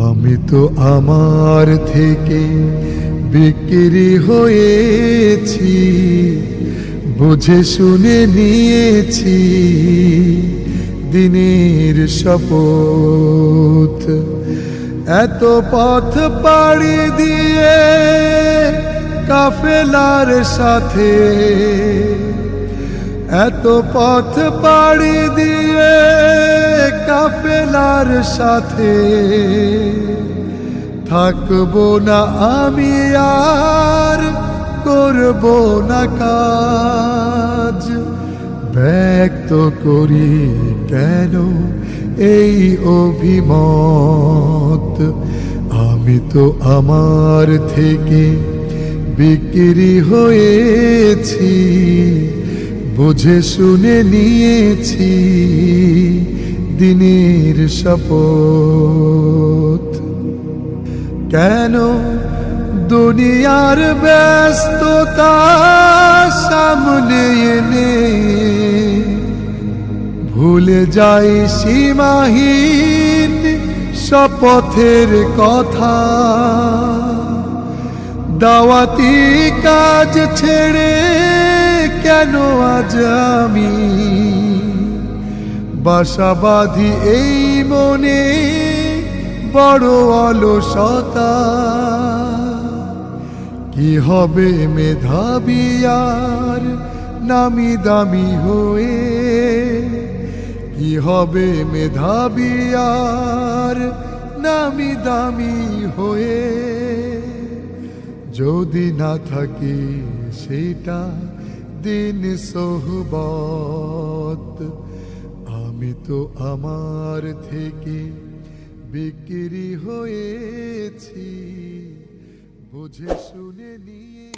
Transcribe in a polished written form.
আমি তো আমার থেকে বিক্রি হয়েছি, বুঝে শুনে নিয়েছি দিনের শপথ। এত পথ পাড়ি দিয়ে কাফেলার সাথে, এত পথ পাড়ি দিয়ে কাফেলার সাথে থাকবো না আমি আর করব না কাজ। ব্যক্ত করি কেন এই অভিমত, আমি তো আমার থেকে বিক্রি হয়েছি, বুঝে শুনে নিয়েছি দিনের শপথ। কেন দুনিয়ার ব্যস্ততা সামনে এনে ভুলে যাই সীমাহীন শপথের কথা। দাওয়াতি কাজ ছেড়ে কেন আজ আমি বাসা বাঁধি এই মনে বড় অলসতা। কি হবে মেধাবী আর নামি দামি হয়ে, কি হবে মেধাবী আর নামি দামি হয়ে, যদি না থাকে সেটা দিন সোহবত। আমি তো আমার থেকে বিক্রি হয়েছি, বুঝে শুনে নিয়ে